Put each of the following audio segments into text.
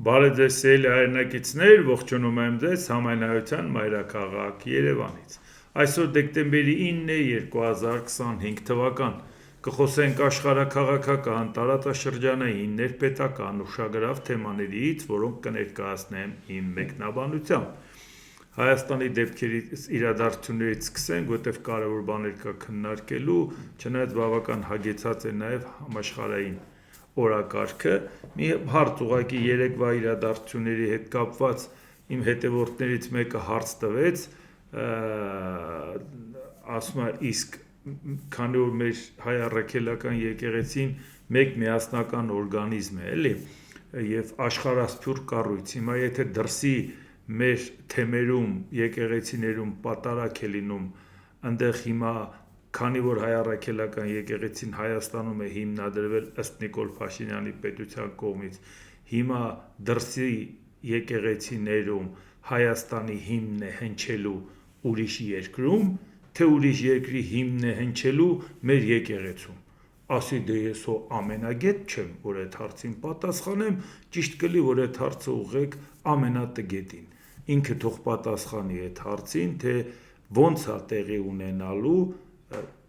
Բարև ձեզ սիրելի հայրենակիցներ, ողջունում եմ ձեզ Համայնայության մայրաքաղաք Երևանից։ Այսօր դեկտեմբերի 9 է 2025 թվական։ Կխոսենք աշխարհաքաղաքական, տարածաշրջանային, ներպետական, ուշագրավ թեմաներից, որոնք կներկայացնեմ իմ մեկնաբանությամբ։ Հայաստանի դեպքերի իրադարձություններից սկսենք, որտեղ կարևոր բաներ կա քննարկելու, չնայած բավական հագեցած է նաև համաշխարհային օրակարգը։ Մի հարց ուղղակի երեկվա իրադարձությունների հետ կապված իմ հետևորդներից մեկը հարց տվեց, ասում է, իսկ քանի որ մեր հայ առաքելական եկեղեցին մեկ միասնական օրգանիզմ է, էլի, եւ աշխարհասփյուռ կառույց, հիմա եթե դրսի մեր թեմերում, եկեղեցիներում պատարակ է լինում, այնտեղ հիմա քանի որ հայ առաքելական եկեղեցին Հայաստանում է հիմնադրվել ըստ Նիկոլ Փաշինյանի պետության կողմից, հիմա դրսի եկեղեցիներում Հայաստանի հիմնն է հնչելու ուրիշ երկրում, թե ուրիշ երկրի հիմնն է հնչելու մեր եկեղեցում։ Ասի դե ես հո ամենագետ չեմ, որ այդ հարցին պատասխանեմ, ճիշտ կլի, որ այդ հարցը ուղղեք ամենատգետին։ Ինքը թող պատասխանի այդ հարցին, թե ոնց է տեղի ունենալու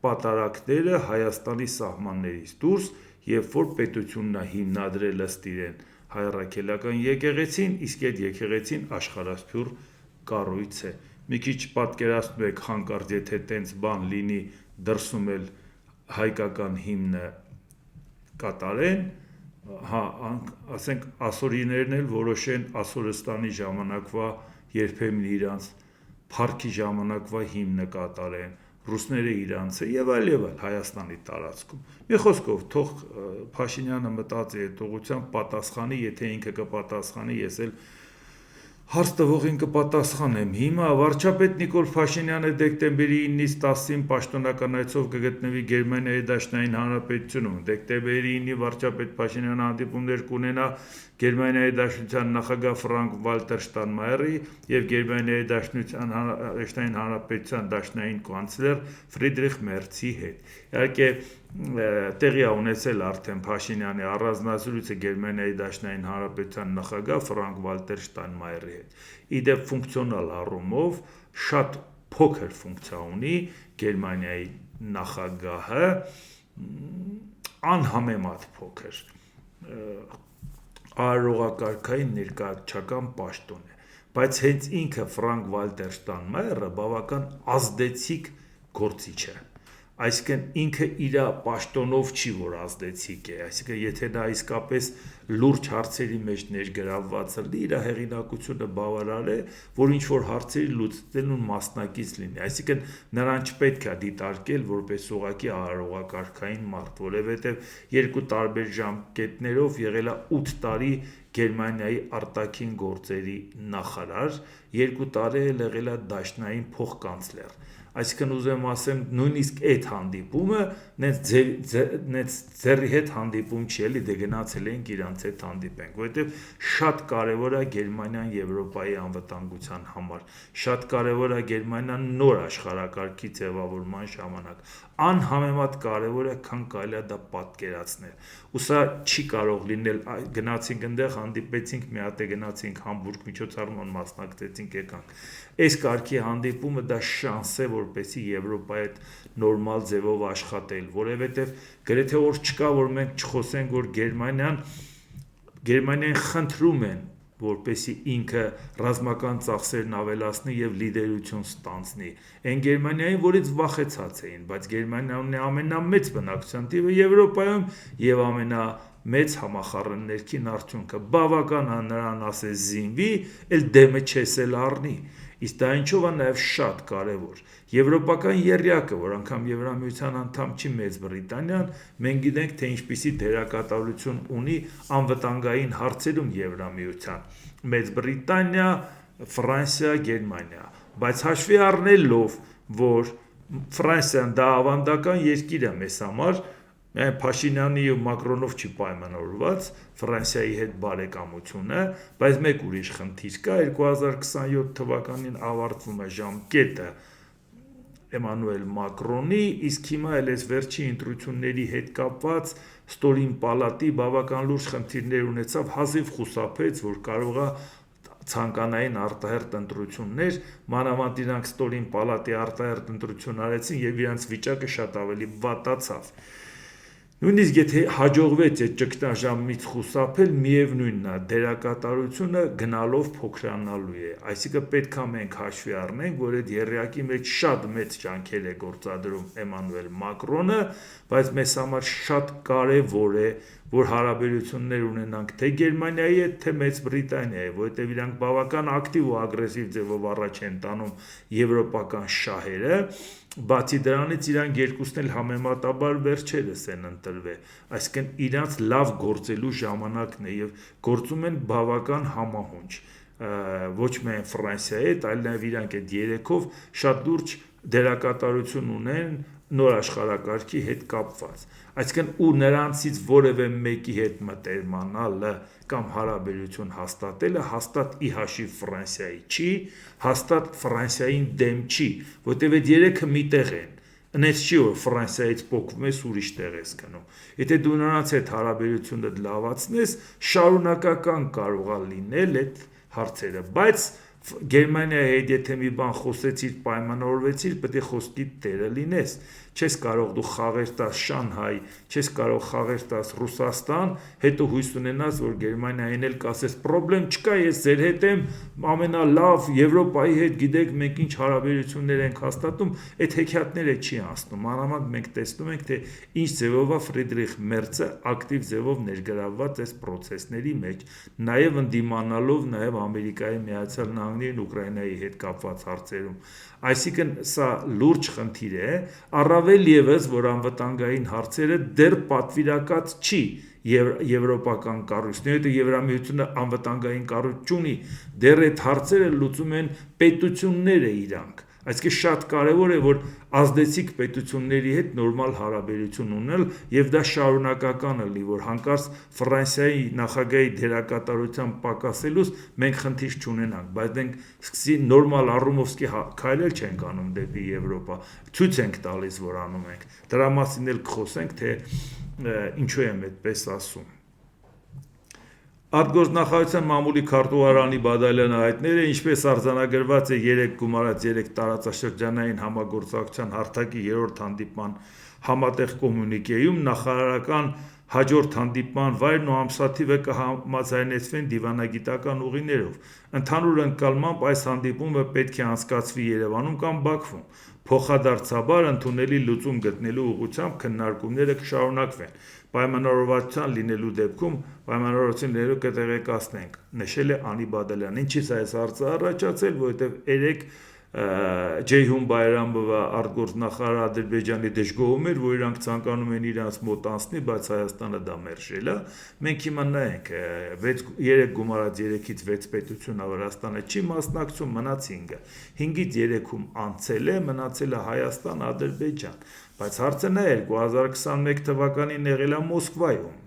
պատարակները Հայաստանի սահմաններից դուրս, երբ որ պետությունն է հիմնադրել ըստ իրեն հայ առաքելական եկեղեցին, իսկ այդ եկեղեցին աշխարհասփյուռ կառույց է։ Մի քիչ պատկերացնում եք հանկարծ, եթե տենց բան լինի, դրսում էլ հայկական հիմնը կատարեն, հա, ասենք ասորիներն էլ որոշեն Ասորստանի ժամանակվա երբեմն իրանց փառքի ժամանակվա հիմնը կատարեն, ռուսները իրանցը եւ այլ Հայաստանի տարածքում։ Մի խոսքով, թող Փաշինյանը մտածի այդ ուղղությամբ, պատասխանի, եթե ինքը կպատասխանի, ես էլ հարց տվողին կպատասխանեմ։ Հիմա վարչապետ Նիկոլ Փաշինյանը դեկտեմբերի 9-ից 10-ին պաշտոնական այցով կգտնվի Գերմանիայի Դաշնային Հանրապետությունում։ Դեկտեմբերի 9-ի վարչապետ Փաշինյանը հանդիպումներ կունենա Գերմանիայի Դաշնության նախագահ Ֆրանկ Վալտեր Շտայնմայերի եւ Գերմանիայի Դաշնային Հանրապետության դաշնային կանցլեր Ֆրիդրիխ Մերցի հետ։ Իհարկե տեղի է ունեցել արդեն Փաշինյանի առանձնազրույցը Գերմանիայի Դաշնային Հանրապետության նախագահ Ֆրանկ Վալտեր Շտայնմայերի հետ։ Իդեպ ֆունկցիոնալ առումով շատ փոքր ֆունկցիա ունի Գերմանիայի նախագահը, անհամեմատ փոքր, արարողակարգային ներկայացչական պաշտոն է, բայց հենց ինքը Ֆրանկ Վալտեր Շտայնմայերը բավական ազդեցիկ գործիչ է, այսինքն ինքը իր պաշտոնով չի, որ ազդեցիկ է, այսինքն եթե նա իսկապես լուրջ հարցերի մեջ ներգրավված լինի, իր հեղինակությունը բավարար է, որ ինչ-որ հարցերի լուծելուն մասնակից լինի, այսինքն նրան չպետք է դիտարկել որպես ուղղակի արարողակարգային մարդ, որովհետև երկու տարբեր ժամկետներով եղել է 8 տարի Գերմանիայի արտաքին գործերի նախարար, 2 տարի էլ եղել է դաշնային փոխկանցլեր, այսինքն ուզեմ ասեմ, նույնիսկ այդ հանդիպումը նենց ձեռի հետ հանդիպում չի, էլի դե գնացել ենք իրանց հետ հանդիպենք, որովհետև շատ կարևոր է Գերմանիան Եվրոպայի անվտանգության համար, շատ կարևոր է Գերմանիան նոր աշխարհակարգի ձևավորման ժամանակ, անհամեմատ կարևոր է, քան կարելի է դա պատկերացնել, ու սա չի կարող լինել, գնացինք այնտեղ, հանդիպեցինք, մի հատ է գնացինք Համբուրգ միջոցառման մասնակցեցինք, եկանք, այս կարգի հանդիպումը դա շանս է, որպեսզի Եվրոպայի հետ նորմալ ձևով աշխատել, որովհետև գրեթե որ չկա, որ մենք չխոսենք, որ Գերմանիան խնդրում են, որպեսզի ինքը ռազմական ծախսերն ավելացնի եւ լիդերություն ստանձնի։ Այն Գերմանիային, որից վախեցած էին, բայց Գերմանիան ունի ամենամեծ բնակչության թիվը Եվրոպայում եւ ամենամեծ համախառն ներքին արդյունքը։ Բավական է նրան ասես զինվի, էլ դեմը չես էլ առնի։ Իսկ դա ինչով է նաև շատ կարևոր։ Եվրոպական եռյակը, որ անգամ Եվրամիության անդամ չի Մեծ Բրիտանիան, մենք գիտենք, թե ինչպիսի դերակատարություն ունի անվտանգային հարցերում Եվրամիության։ Մեծ Բրիտանիա, Ֆրանսիա, Գերմանիա, բայց հաշվի առնելով, որ Ֆրանսիան դա ավանդական երկիր է մեզ համար, Փաշինյանի ու Մակրոնով չի պայմանավորված Ֆրանսիայի հետ բարեկամությունը, բայց մեկ ուրիշ խնդիր կա, 2027 թվականին ավարտվում է ժամկետը Էմանուել Մակրոնի, իսկ հիմա էլ այս վերջի ընտրությունների հետ կապված ստորին պալատի բավական լուրջ խնդիրներ ունեցավ, հազիվ խուսափեց, որ կարողա ցանկանային արտահերտ ընտրություններ, մանավանդ իրանք ստորին պալատի արտահերտ ընտրություն արեցին եւ իրանց վիճակը շատ ավելի վատացավ։ Նույնիսկ եթե հաջողվեց այդ ճգնաժամից խուսափել, միևնույնն է, դերակատարությունը գնալով փոքրանալու է։ Այսինքն պետք է մենք հաշվի առնենք, որ այդ եռյակի մեջ շատ մեծ ջանքեր է գործադրում Էմանուել Մակրոնը, բայց մեզ համար շատ կարևոր է, որ հարաբերություններ ունենանք թե Գերմանիայի հետ, թե Մեծ Բրիտանիայի, որովհետև իրանք բավական ակտիվ ու ագրեսիվ ձևով առաջ են տանում եվրոպական շահերը, բացի դրանից իրանք երկուսն էլ համեմատաբար վերջերս են ընտրվել, այսինքն իրանք լավ գործելու ժամանակն է եւ գործում են բավական համահունչ, ոչ միայն Ֆրանսիայի հետ, այլ նաեւ իրանք այդ երեքով շատ լուրջ դերակատարություն ունեն նոր աշխարհակարգի հետ կապված, այսինքն ու նրանցից որևէ մեկի հետ մտերմանալը կամ հարաբերություն հաստատելը հաստատ ի հաշիվ Ֆրանսիայի չի, հաստատ Ֆրանսիային դեմ չի, որտեղ այդ երեքը միտեղ են, այնպես չի որ Ֆրանսիայից փոխվում ես ուրիշ տեղ ես գնում, եթե դու նրանց հետ հարաբերությունը լավացնես, շարունակական կարող է լինել այդ հարցերը, բայց Գերմանիայի հետ եթե մի բան խոսեցիր, պայմանավորվեցիր, պետք է խոսքի տերը լինես, չես կարող դու խաղեր տաս Շանհայ, չես կարող խաղեր տաս Ռուսաստան, հետո հույս ունենաս, որ Գերմանիային էլ կասես, պրոբլեմ չկա, ես ձեր հետ եմ, ամենալավ Եվրոպայի հետ գիտեք մենք ինչ հարաբերություններ ենք հաստատում, այդ հեքիաթները չի անցնում, մանավանդ մենք տեսնում ենք, թե ինչ ձևով է Ֆրիդրիխ Մերցը ակտիվ ձևով ներգրավված այս process-ների մեջ, նաև ընդդիմանալով նաև Ամերիկայի Միացյալ Նահանգներին Ուկրաինայի հետ կապված հարցերում, այսինքն սա լուրջ խնդիր է, առավել ևս, որ անվտանգային հարցերը դեռ պատվիրակած չի եվրոպական կառույցների, հետո Եվրամիությունը անվտանգային կառույց չունի, դեռ այդ հարցերը լուծում են պետությունները իրանք, այսինքն շատ կարևոր է, որ ազդեցիկ պետությունների հետ նորմալ հարաբերություն ունել եւ դա շարունակական լինի, որ հանկարծ Ֆրանսիայի նախագահի դերակատարության պակասելուց մենք խնդիր չունենանք, բայց մենք սկսի նորմալ առումով քայլել չենք անում դեպի Եվրոպա, ցույց ենք տալիս, որ անում ենք։ Դրա մասին էլ կխոսենք, թե ինչու եմ այդպես ասում։ Արտգործնախարարության մամուլի քարտուղար Անի Բադալյանը հայտնել է, ինչպես արձանագրված է 3 գումարած 3 տարածաշրջանային համագործակցության հարթակի 3-րդ հանդիպման համատեղ կոմունիկեում նախարարական հաջորդ հանդիպման վայրն ու ամսաթիվը կհամաձայնեցվեն դիվանագիտական ուղիներով։ Ընդհանուր ընկալմամբ այս հանդիպումը պետք է անցկացվի Երևանում կամ Բաքվում։ Փոխադարձաբար ընդունելի լուծում գտնելու ուղղությամբ քննարկումները կշարունակվեն։ Պայմանավորվածության լինելու դեպքում պայմանավորվածություն լինելու կտեղեկացնենք, նշել է Անի Բադալյան։ Ինչից է այս հարցը առաջացել, որովհետև երեք Ceyhun Bayramova արտգործնախարար Ադրբեջանի դժգոհում էր, որ իրանք ցանկանում են իրանց մոտ անցնի, բայց Հայաստանը դա մերժել է։ Մենք հիմա նայենք 3 գումարած 3-ից 6 պետությունը Վրաստանը չի մասնակցում, մնաց 5-ը։ 5-ից 3-ում անցել է, մնացել է Հայաստան, Ադրբեջան։ Բայց հարցը նա 2021 թվականին եղել է Մոսկվայում,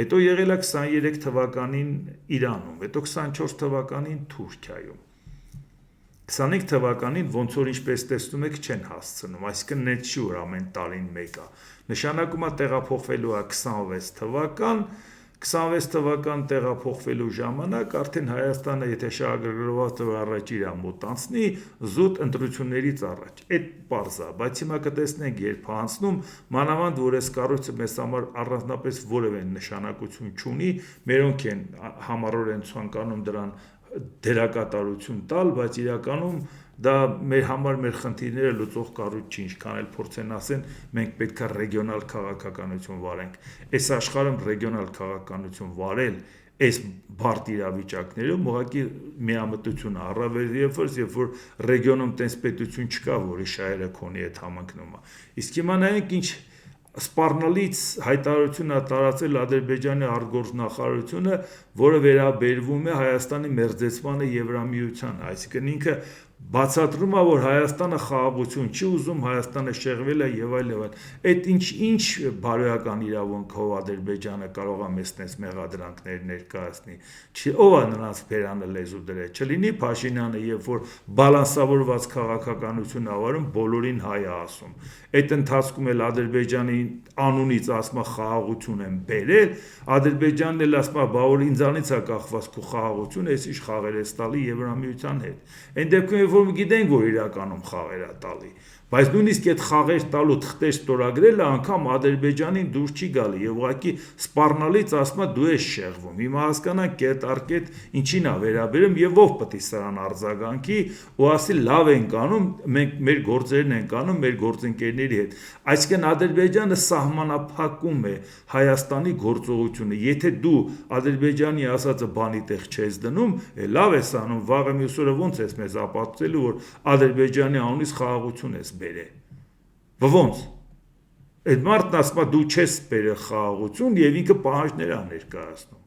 հետո եղել է 23 թվականին Իրանում, հետո 24 թվականին Թուրքիայում։ 25 թվականին ոնց որ ինչպես տեսնում եք չեն հասցնում, այսինքն net չի որ ամեն տարին մեկը։ Նշանակում է տեղափոխվելու է 26 թվական, 26 թվական տեղափոխվելու ժամանակ արդեն Հայաստանը եթե շահագրգռված առաջ իր մոտ անցնի, զուտ ընտրություններից առաջ։ Այդ պարզ է, բայց հիմա կտեսնենք երբ անցնում, մանավանդ որ այս կառույցը մեզ համար առանձնապես որևէ նշանակություն չունի, մերոնք են համառորեն ցանկանում դրան դերակատարություն տալ, բայց իրականում դա մեր համար մեր խնդիրները լուծող կառույց չի, ինչքան էլ փորձեն ասեն, մենք պետք է ռեգիոնալ քաղաքականություն վարենք։ Այս աշխարհում ռեգիոնալ քաղաքականություն վարել այս բարդ իրավիճակներում ուղղակի միամտություն է, առավել երբ որ ռեգիոնում տես պետություն չկա, որի շահերը քոնի հետ համընկնում է։ Իսկ հիմա նայենք ինչ սպառնալից հայտարարություն է տարածել Ադրբեջանի արտգործնախարարությունը, որը վերաբերվում է Հայաստանի մերձեցմանը Եվրամիությանը, այսինքն ինքը բացատրում է, որ Հայաստանը խաղաղություն չի ուզում, Հայաստանը շեղվել է եւ այլ եւ այլ։ Այդ ինչ բարոյական իրավունքով Ադրբեջանը կարող է մեզ տես մեղադրանքներ ներկայացնի։ Ով է նրանց բերանը լեզու դրել։ Չլինի Փաշինյանը, երբ որ բալանսավորված քաղաքականություն ավարում, բոլորին հայ է ասում։ Այդ ընթացքում էլ Ադրբեջանի անունից ասма խաղաղություն են բերել, Ադրբեջանն էլ ասма, բա որ ինձանից է կախված քո խաղաղությունը, ես ինչ խաղեր ես տալի Եվրամիության հետ։ Այն դեպքում որ գիտենք, որ իրականում խաղեր է տալի, բայց նույնիսկ այդ խաղեր տալու թղթեր ստորագրելը անգամ Ադրբեջանին դուր չի գալի եւ ուղղակի սպառնալից ասма դու ես շեղվում։ Հիմա հասկանանք կետ առ կետ ինչին է վերաբերում եւ ով պետք է սրան արձագանքի ու ասի լավ ենք անում, մենք մեր գործերն ենք անում մեր գործընկերների հետ։ Այսինքն Ադրբեջանը սահմանափակում է Հայաստանի գործողությունը։ Եթե դու Ադրբեջանի ասածը բանի տեղ չես դնում, լավ ես անում, վաղը մյուս օրը ոնց ես մեզ ապացուցելու, որ Ադրբեջանի անունից խաղաղություն ես բերել։ Ոնց։ Այդ մարդն ասում է դու չես բերել խաղաղություն եւ ինքը պահանջներ է ներկայացնում։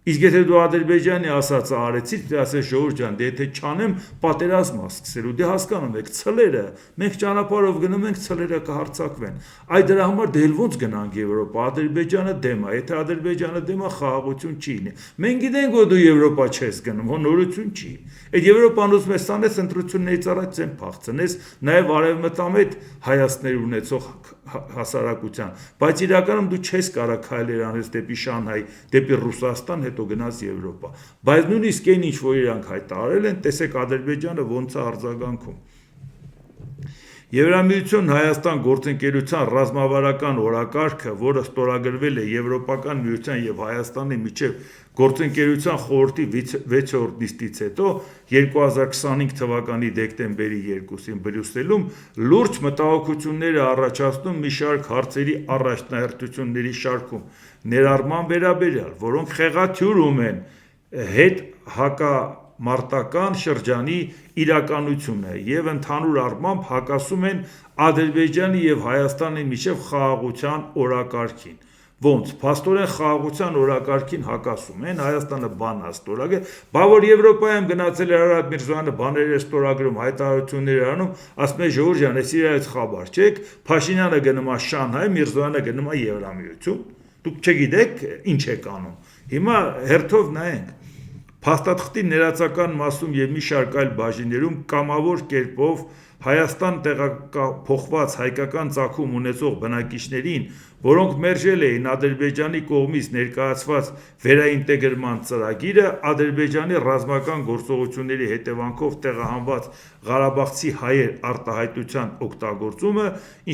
Իսկ եթե դու Ադրբեջանի ասածը արեցիր, դու ասես ժողովուրդ ջան, դե եթե չանեմ, պատերազմ է սկսելու։ Դե հասկանում եք, ցլերը, մենք ճանապարհով գնում ենք, ցլերը կհարձակվեն։ Այ դրա համար դե ոնց գնանք Եվրոպա, Ադրբեջանը դեմ է, եթե Ադրբեջանը դեմ է, խաղաղություն չի լինի։ Մենք գիտենք, որ դու Եվրոպա չես գնում, հո նորություն չի։ Այդ Եվրոպան ուզում է ստանես ընտրություններից առաջ ցեն փախցնես, նաև արևմտամետ հայացքներ ունեցող հասարակության, բայց իրականում դու չես կարող քայլեր անես դեպի Շանհայ, դեպի Ռուսաստան, հետո գնաց Եվրոպա։ Բայց նույնիսկ այն ինչ որ իրանք հայտարարել են, տեսեք Ադրբեջանը ոնց է արձագանքում։ Եվրամիություն Հայաստան գործընկերության ռազմավարական օրակարգը, որը ստորագրվել է Եվրոպական միության եւ Հայաստանի միջև գործընկերության խորհրդի 6-րդ նիստից հետո 2025 թվականի դեկտեմբերի 2-ին Բրյուսելում լուրջ մտահոգություններ է առաջացնում մի շարք հարցերի առաջնահերթությունների շարքում, ներառման վերաբերյալ, որոնք խեղաթյուրում են հետ հակամարտական շրջանի իրականությունը եւ ընդհանուր առմամբ հակասում են Ադրբեջանի եւ Հայաստանի միջև խաղաղության օրակարգին։ Ոնց, փաստորեն խաղաղության օրակարգին հակասում են, Հայաստանը բան է ստորագրել, բա որ Եվրոպայում գնացել է Արարատ Միրզոյանը բաներ է ստորագրում, հայտարարություններ է անում, ասում է ժողովուրդ ջան, ես իրարից խաբար չեք, Փաշինյանը գնում է Շանհայ, Միրզոյանը գնում է Եվրամիություն, դուք չգիտեք ինչ եք անում։ Հիմա հերթով նայենք Փաստաթղթի ներածական մասում եւ մի շարք այլ բաժիններում կամավոր կերպով Հայաստան տեղափոխված հայկական ծագում ունեցող բնակիչներին, որոնք մերժել էին Ադրբեջանի կողմից ներկայացված վերաինտեգրման ծրագիրը, Ադրբեջանի ռազմական գործողությունների հետևանքով տեղահանված Ղարաբաղցի հայեր արտահայտության օգտագործումը,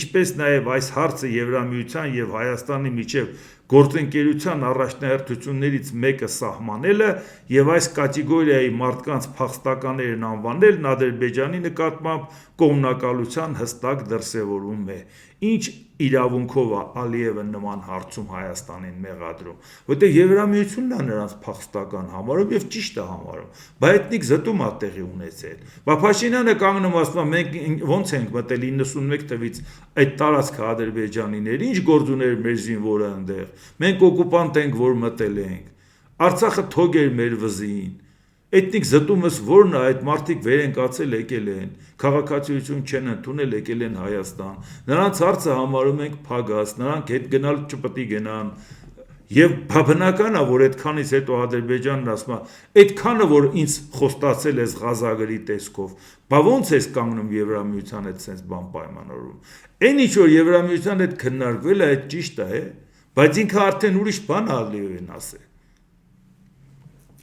ինչպես նաև այս հարցը Եվրամիության եւ Հայաստանի միջև գործընկերության առաջնահերթություններից մեկը սահմանելը եւ այս կատեգորիայի մարդկանց փախստականներն անվանելն Ադրբեջանի նկատմամբ կողմնակալության հստակ դրսևորում է։ Ինչ իրավունքով է Ալիևը նման հարցում Հայաստանին մեղադրում, որտեղ Եվրամիությունն է նրանց փախստական համարում եւ ճիշտ է համարում, բայց էթնիկ զտում է տեղի ունեցել։ Բա Փաշինյանը կանգնում ասում է մենք ոնց ենք մտել 91 թվից այդ տարածքը ադրբեջանիների, ինչ գործ ուներ մեր զինվորը այնտեղ։ Մենք օկուպանտ ենք, որ մտել ենք։ Արցախը թոգ էր մեր վզին։ Էթնիկ զտումս որն է, այդ մարդիկ վեր են կացել եկել են, քաղաքացիություն չեն ընդունել եկել են Հայաստան, նրանց հարցը համարում ենք փագած, նրանք հետ գնալ չպետք է գնան, եւ բնական է, որ այդքանից հետո Ադրբեջանն ասում է, այդքանը որ ինձ խոստացել ես Ղազագրի տեսքով, բա ոնց ես կանգնում Եվրամիության հետ sense բան պայմանավորում։ Այն ինչ որ Եվրամիության հետ քննարկվել է, այդ ճիշտ է, բայց ինքը արդեն ուրիշ բան ալիևեն ասել։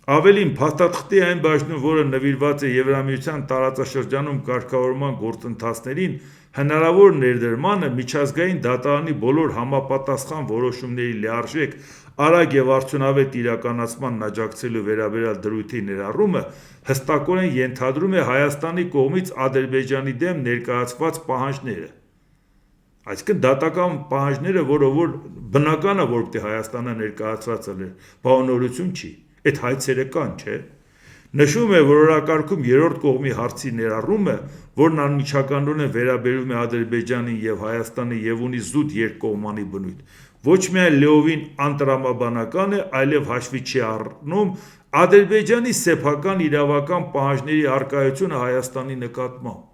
Ավելին փաստաթղթի այն բաժնում, որը նվիրված է Եվրամիության տարածաշրջանում կարգավորման գործընթացներին, հնարավոր ներդրմանը միջազգային դատարանի բոլոր համապատասխան որոշումների լիարժեք, արագ եւ արդյունավետ իրականացման աջակցելու վերաբերյալ դրույթի ներառումը հստակորեն ենթադրում է Հայաստանի կողմից Ադրբեջանի դեմ ներկայացված պահանջները։ Այսինքն դատական պահանջները, որ բնական է, որ պետք է Հայաստանը ներկայացված է, բանորություն չի։ Այդ հայցերը կան, չէ։ Նշվում է, որ օրակարգում երրորդ կողմի հարցի ներառումը, որն անմիջականորեն վերաբերում է Ադրբեջանին եւ Հայաստանի եւ ունի զուտ երկկողմանի բնույթ, ոչ միայն լիովին անտրամաբանական է, այլև հաշվի չի առնում Ադրբեջանի սեփական իրավական պահանջների առկայությունը Հայաստանի նկատմամբ,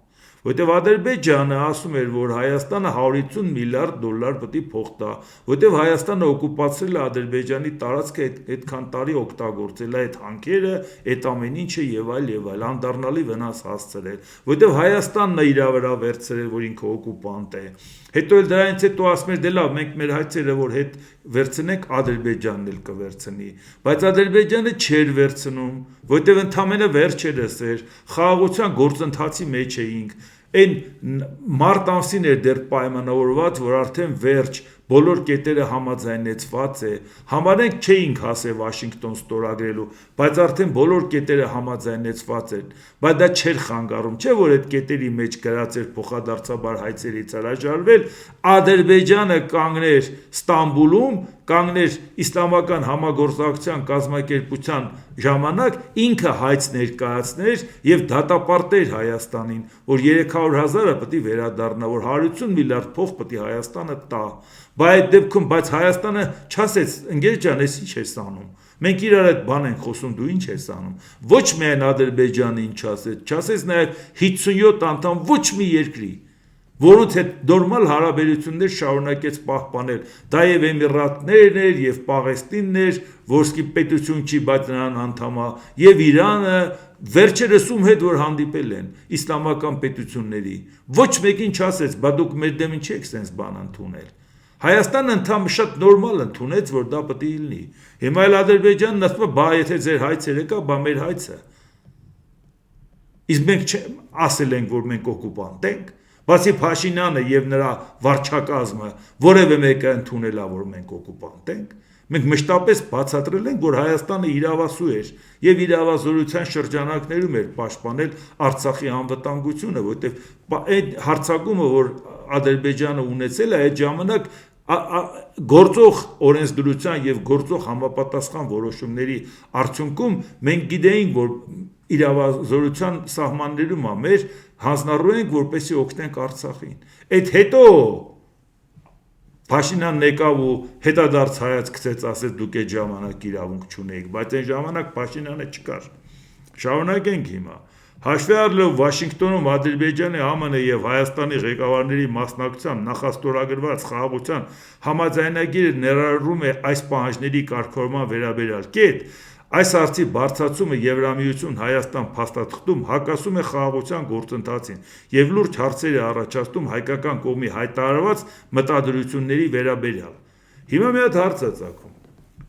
որտեվ Ադրբեջանը ասում էր, որ Հայաստանը 150 միլիարդ դոլար պետք է փող տա, որտեվ Հայաստանը օկուպացրել է Ադրբեջանի տարածքը, այդքան տարի օգտագործել է այդ հանքերը, այդ ամեն ինչը եւ այլ, անդառնալի վնաս հասցրել, որտեվ Հայաստանն է իր վրա վերցրել, որ ինքը օկուպանտ է։ Հետո էլ դրանից հետո ասում էր, դե լավ, մենք մեր հայցերը որ հետ վերցնենք, Ադրբեջանն էլ կվերցնի, բայց Ադրբեջանը չէր վերցնում, որտեվ ընդամենը վերջերս էր, խաղաղության գործընթացի մեջ էինք, այն մարտ ամսին էր դեռ պայմանավորված, որ արդեն վերջ բոլոր կետերը համաձայնեցված է, համարենք չէինք հասել Վաշինգտոն ստորագրելու, բայց արդեն բոլոր կետերը համաձայնեցված են, բայց դա չէր խանգարում, չէ որ այդ կետերի մեջ գրած էր փոխադարձաբար հայցերից հրաժարվել, Ադրբեջանը կանգներ Ստամբուլում, կանգներ իսլամական համագործակցության կազմակերպության ժամանակ ինքը հայց ներկայացներ եւ դատապարտեր Հայաստանին, որ 300,000-ը պետք է վերադառնա, որ 150 միլիարդ փող պետք է Հայաստանը տա, բայց այդ դեպքում բայց Հայաստանը չասեց, ընկեր ջան, ես ինչ ես անում, մենք իրար այդ բան ենք խոսում, դու ինչ ես անում, ոչ միայն Ադրբեջանը ինչ չասեց նաեւ 57 անդամ ոչ մի երկրի, որոնց հետ նորմալ հարաբերություններ շարունակեց պահպանել, դա եւ Էմիրատներն էր, եւ Պաղեստինն էր, որսկի պետություն չի, բայց նրան անդամ է, եւ Իրանը վերջերս ում հետ որ հանդիպել են իսլամական պետությունների, ոչ մեկին չասեց, բա դուք մեր դեմ ինչ եք sense բան ընդունել։ Հայաստանը ընդհանրապես շատ նորմալ ընդունեց, որ դա պետք է լինի։ Հիմա էլ Ադրբեջանն ասում է, բա եթե ձեր հայցերը կա, բա մեր հայցը։ Իսկ մենք ասել ենք, որ մենք օկուպանտ ենք, բացի Փաշինյանը եւ նրա վարչակազմը որևէ մեկը ընդունել է, որ մենք օկուպանտ ենք, մենք մշտապես բացատրել ենք, որ Հայաստանը իրավասու էր եւ իրավազորության շրջանակներում էր պաշտպանել Արցախի անվտանգությունը, որտեվ այդ հարձակումը, որ Ադրբեջանը ունեցել է, այդ ժամանակ գործող օրենսդրության եւ գործող համապատասխան որոշումների արդյունքում մենք գիտեինք, որ իրավազորության սահմաններում մեր հանձնառու ենք, որպեսզի օգնենք Արցախին։ Այդ հետո Փաշինյանն եկավ ու հետադարձ հայացք գցեց, ասեց դուք այդ ժամանակ իրավունք չունեիք, բայց այն ժամանակ Փաշինյանը չկար։ Շարունակենք հիմա։ Հաշվի առնելով Վաշինգտոնում Ադրբեջանի, ԱՄՆ եւ Հայաստանի ղեկավարների մասնակցությամբ նախաստորագրված խաղաղության համաձայնագիրը ներառում է այս պահանջների կարգավորման վերաբերյալ կետ, այս հարցի բարձրացումը Եվրամիություն Հայաստան փաստաթղթում հակասում է խաղաղության գործընթացին եւ լուրջ հարցեր է առաջացնում հայկական կողմի հայտարարված մտադրությունների վերաբերյալ։ Հիմա մի հատ հարց է ծագում։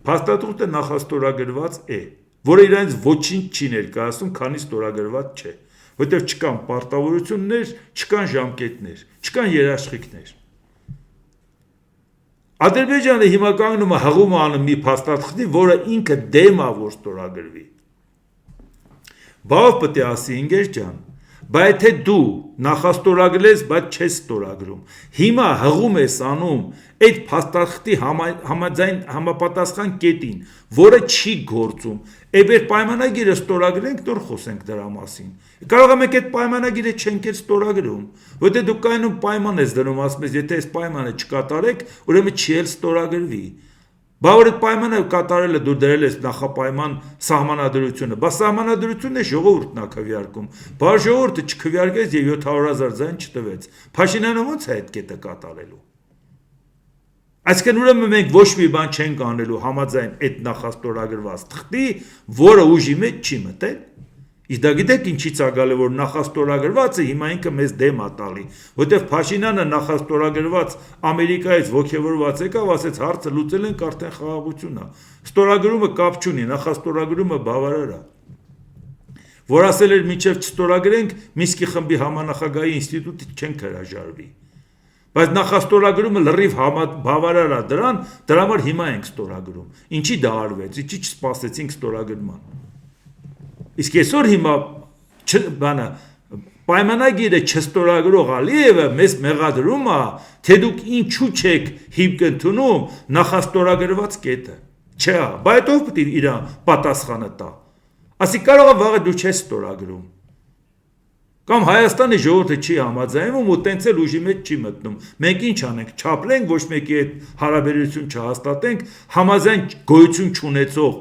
Փաստաթուղթը նախաստորագրված է, որը իրենց ոչինչ չի ներկայացնում, քանի ստորագրված չէ, որտեղ չկան պարտավորություններ, չկան ժամկետներ, չկան երաշխիքներ։ Ադրբեջանը հիմա կանգնում է հղում անում մի փաստաթղթի, որը ինքը դեմ է, որ ստորագրվի։ Բավ պետք է ասի, ընկեր ջան, բայց եթե դու նախաստորագրես, բայց չես ստորագրում, հիմա հղում ես անում այդ փաստաթղթի համապատասխան կետին, որը չի գործում, Էբեր պայմանագիրը ստորագրենք, դեռ խոսենք դրա մասին։ Կարող է մենք այդ պայմանագիրը չենք էլ ստորագրում, որտեղ դուք կայանում պայման ես դնում, ասում ես, եթե այս պայմանը չկատարեք, ուրեմն չի էլ ստորագրվի։ Բա որ այդ պայմանը կատարելը դու դրել ես նախապայման սահմանադրությունը, բա սահմանադրությունն է ժողովուրդն է քվեարկում։ Բա ժողովուրդը չքվեարկեց եւ 700,000 ձայն չտվեց։ Փաշինյանը ո՞նց է այդ կետը կատարելու։ Այսինքն ուրեմն մենք ոչ մի բան չենք անելու համաձայն այդ նախաստորագրված թղթի, որը ուժի մեջ չի մտել։ Իսկ դա գիտեք ինչից է գալի, որ նախաստորագրվածը հիմա ինքը մեզ դեմ է տալի, որտեղ Փաշինյանը նախաստորագրված Ամերիկայից ոգևորված եկավ, ասեց հարցը լուծել ենք, արդեն խաղաղություն է։ Ստորագրումը կապ չունի, նախաստորագրումը բավարար է։ Որ ասել էր մինչև չստորագրենք, Մինսկի խմբի համանախագահի ինստիտուտը չենք հրաժարվի։ Բայց նախաստորագրումը լրիվ բավարար է դրան, դրա համար հիմա ենք ստորագրում։ Ինչի դա արվեց, ինչի չսպասեցինք ստորագրման։ Իսկ այսօր հիմա բանը պայմանագիրը չստորագրող Ալիևը մեզ մեղադրում է, թե դուք ինչու չեք հիմք ընդունում նախաստորագրված կետը։ Չէ, բայց ով պետք է իր պատասխանը տա։ Ասի կարող է վաղը դու չես ստորագրում։ Կամ Հայաստանի ժողովուրդը չի համաձայնվում ու տենց էլ ուժի մեջ չի մտնում։ Մենք ինչ անենք, չապրենք, ոչ մեկի հետ հարաբերություն չհաստատենք, համաձայն գոյություն չունեցող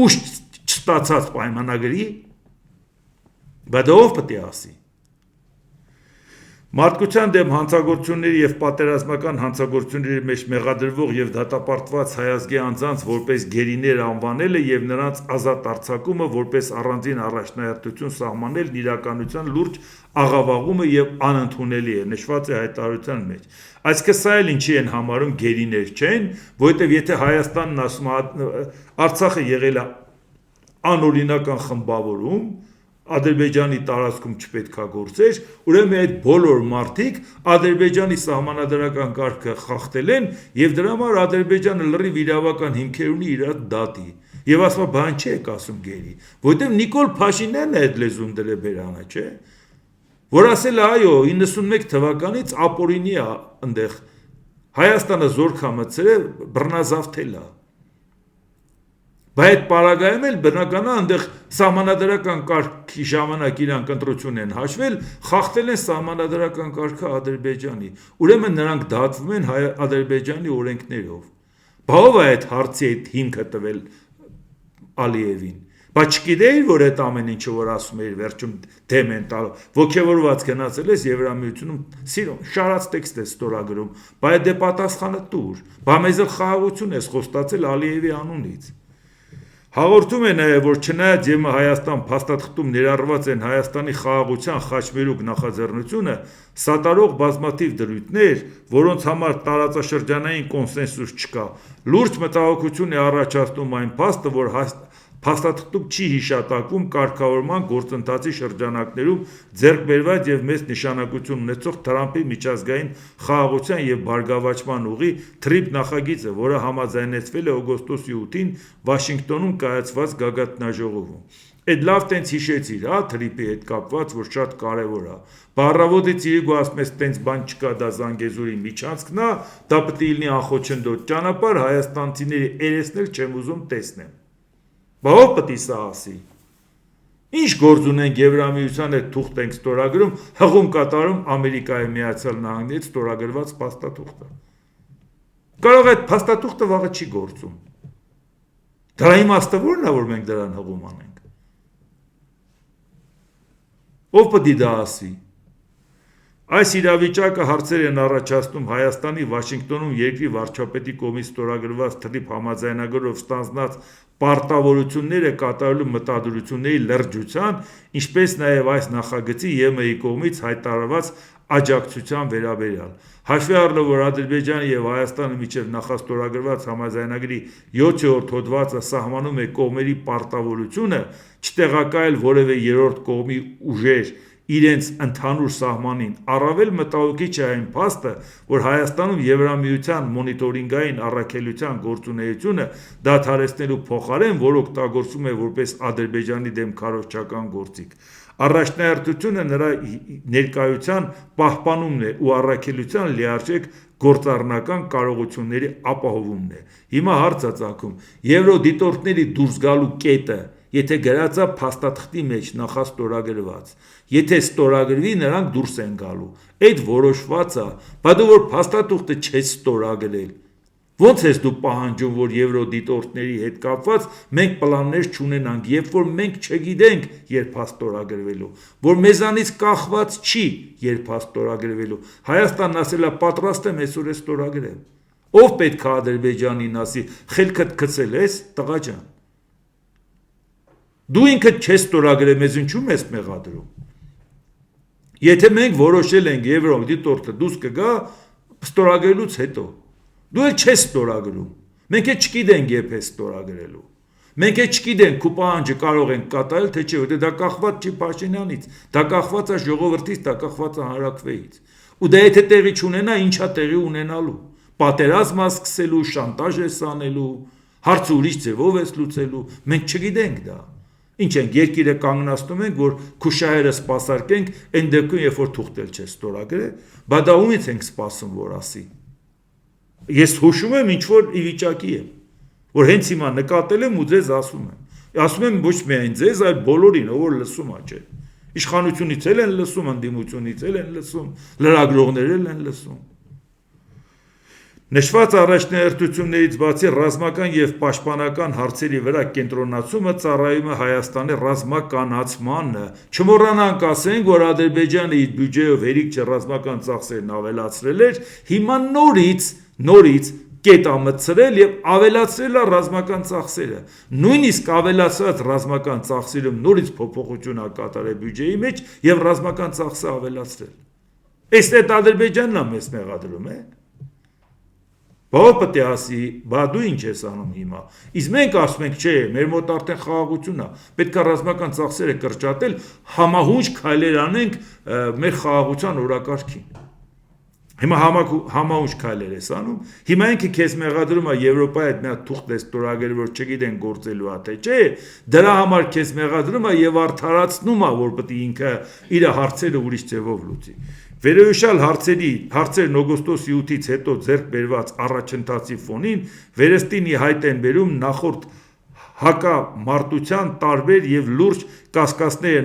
ուժ չստացած պայմանագրի, բայց դա ով պետք է ասի։ Մարդկության դեմ հանցագործությունների և պատերազմական հանցագործությունների մեջ մեղադրվող և դատապարտված հայազգի անձանց որպես գերիներ անվանելը և նրանց ազատ արձակումը որպես առանձին առաջնահերթություն սահմանելն իրականության լուրջ աղավաղումը և անընդունելի է, նշված է հայտարարության մեջ։ Այսինքն սա էլ ինչի են համարում գերիներ չեն, որովհետև եթե Հայաստանն ասում է Արցախը եղել է անօրինական խմբավորում, Ադրբեջանի տարածքում չպետք է գործեր, ուրեմն այդ բոլոր մարդիկ Ադրբեջանի սահմանադրական կարգը խախտել են եւ դրա համար Ադրբեջանը լրիվ իրավական հիմքեր ունի իր դատի։ Եվ ասում է, բան չի եք ասում գերի, որովհետեւ Նիկոլ Փաշինյանն է այդ լեզուն դրել բերանը, չէ՞։ Որ ասել է, այո, 91 թվականից ապօրինի է այնտեղ Հայաստանը զորքա մտցրել, բռնազավթել է։ Բայց այդ պարագայում էլ բնական է այնտեղ սահմանադրական կարգի ժամանակ իրանք ընտրություն են հաշվել, խախտել են սահմանադրական կարգը Ադրբեջանի։ Ուրեմն նրանք դատվում են Ադրբեջանի օրենքներով։ Բա ով է այդ հարցի այդ հիմքը տվել Ալիևին։ Բայց չգիտեի, որ այդ ամեն ինչը որ ասում էիր վերջում դեմ են տալու, ոգևորված գնացել ես Եվրամիությունում, սիրուն, շարած տեքստ ես ստորագրում, բայց դե պատասխանը տուր։ Բա մեզ էլ խաղաղություն ես խոստացել Ալիևի անունից։ Հաղորդում է նաև, որ չնայած ԵՄ Հայաստան փաստաթղթում ներառված են Հայաստանի խաղաղության խաչմերուկ նախաձեռնությունը, սատարող բազմաթիվ դրույթներ, որոնց համար տարածաշրջանային կոնսենսուս չկա, լուրջ մտահոգություն է առաջացնում այն փաստը, որ փաստաթղթում չի հիշատակվում կարգավորման գործընթացի շրջանակներում ձեռք բերված և մեծ նշանակություն ունեցող Թրամփի միջազգային խաղաղության և բարգավաճման ուղի TRIP նախագիծը, որը համաձայնեցվել է օգոստոսի 8-ին Վաշինգտոնում կայացված գագաթնաժողովում։ Այդ լավ տենց հիշեցիր, TRIP-ի հետ կապված, որ շատ կարևոր է։ Բառավոտից իրիգու ասում ես տենց բան չկա, դա Զանգեզուրի միջանցքն է, դա պետք է լինի անխոչնդոտ ճանապարհ, հայաստանցիների երեսն էլ չեմ ուզում տեսնեմ։ Բա ով պետք է սա ասի։ Ինչ գործ ունենք Եվրամիության հետ թուղթ ենք ստորագրում, հղում կատարում Ամերիկայի Միացյալ Նահանգների հետ ստորագրված փաստաթուղթը։ Կարող է այդ փաստաթուղթը վաղը չի գործում։ Դրա իմաստը ո՞րն է, որ մենք դրան հղում անենք։ Ով պետք է դա ասի։ Այս իրավիճակը հարցեր են առաջացնում Հայաստանի Վաշինգտոնում երկրի վարչապետի կողմից ստորագրված TRIP համաձայնագրով ստանձնած պարտավորությունները կատարելու մտադրությունների լրջության, ինչպես նաև այս նախագծի ԵՄ-ի կողմից հայտարարված աջակցության վերաբերյալ։ Հաշվի առնելով, որ Ադրբեջանի և Հայաստանի միջև նախաստորագրված համաձայնագրի 7-րդ հոդվածը սահմանում է կողմերի պարտավորությունը չտեղակայել որևէ երրորդ կողմի ուժեր իրենց ընդհանուր սահմանին, առավել մտահոգիչ է այն փաստը, որ Հայաստանում Եվրամիության մոնիտորինգային առաքելության գործունեությունը դադարեցնելու փոխարեն, որ օգտագործվում է որպես Ադրբեջանի դեմ քարոզչական գործիք։ Առաջնահերթությունը նրա ներկայության պահպանումն է ու առաքելության լիարժեք գործառնական կարողությունների ապահովումն է։ Հիմա հարց է ծագում, եվրոդիտորդների դուրս գալու կետը, եթե գրած է փաստաթղթի մեջ նախաստորագրված, եթե ստորագրվի, նրանք դուրս են գալու։ Այդ որոշված է, բայց դու որ փաստաթուղթը չես ստորագրել, ո՞նց ես դու պահանջում, որ եվրոդիտորդների հետ կապված մենք պլաններ չունենանք, երբ որ մենք չգիտենք, երբ է ստորագրվելու, որ մեզանից կախված չի, երբ է ստորագրվելու։ Հայաստանն ասել է պատրաստ եմ այսօր ստորագրել։ Ով պետք է Ադրբեջանին ասի, խելքդ գցել ես, տղա ջան։ Դու ինքդ չես ստորագրել, մեզ ինչու ես մեղադրում։ Եթե մենք որոշել ենք եվրոդիտորդը դուրս կգա ստորագրելուց հետո, դու էլ չես ստորագրում։ Մենք էլ չգիտենք երբ է ստորագրելու։ Մենք էլ չգիտենք քո պահանջը կարող ենք կատարել, թե չէ, որտեղ դա կախված չի Փաշինյանից, դա կախված է ժողովրդից, դա կախված է հանրաքվեից։ Ու դա եթե տեղի չունենա, ինչա տեղի ունենալու։ Պատերազմ է սկսելու, շանտաժ է անելու, հարցը ուրիշ ձևով է լուծելու, մենք չգիտենք դա։ Ինչ ենք, երկիրը կանգնացնում ենք, որ քուշահերը սպասարկենք, այն դեպքում, երբ որ թուղթել չէ ստորագրել, բայց դա ումից ենք սպասում, որ ասի։ Ես հուշում եմ, ինչ որ ի վիճակի եմ, որ հենց հիմա նկատել եմ ու ձեզ ասում եմ։ Ասում եմ ոչ միայն ձեզ, այլ բոլորին, ով որ լսում է, չէ։ Իշխանությունից էլ են լսում, ընդդիմությունից էլ են լսում, լրագրողներ էլ են լսում։ Նշված առաջնահերթություններից բացի ռազմական և պաշտպանական հարցերի վրա կենտրոնացումը ծառայում է Հայաստանի ռազմականացմանը։ Չմոռանանք ասենք, որ Ադրբեջանը իր բյուջեով հերիք ռազմական ծախսերն ավելացրել էր, հիմա նորից կետ է մտցրել և ավելացրել է ռազմական ծախսերը։ Նույնիսկ ավելացրած ռազմական ծախսերում նորից փոփոխություն է կատարել բյուջեի մեջ և ռազմական ծախսը ավելացրել։ Էս այդ Ադրբեջանն է մեզ մեղադրում, Բա պետք է ասի, բա դու ինչ ես անում հիմա։ Իսկ մենք ասում ենք, չէ, մեր մոտ արդեն խաղաղություն է, պետք է ռազմական ծախսերը կրճատել, համահունչ քայլեր անենք մեր խաղաղության օրակարգին։ Հիմա համահունչ քայլեր ես անում, հիմա ինքը քեզ մեղադրում է Եվրոպայի հետ մի հատ թուղթ է ստորագրել, որ չգիտեն գործելու է թե չէ, դրա համար քեզ մեղադրում է եւ արդարացնում է, որ պետք է ինքը իր հարցերը ուրիշ ձևով լուծի։ Վերոհիշյալ հարցերն օգոստոսի 8-ից հետո ձեռք բերված առաջընթացի ֆոնին վերստին ի հայտ են բերում նախորդ հակամարտության տարբեր եւ լուրջ կասկածներ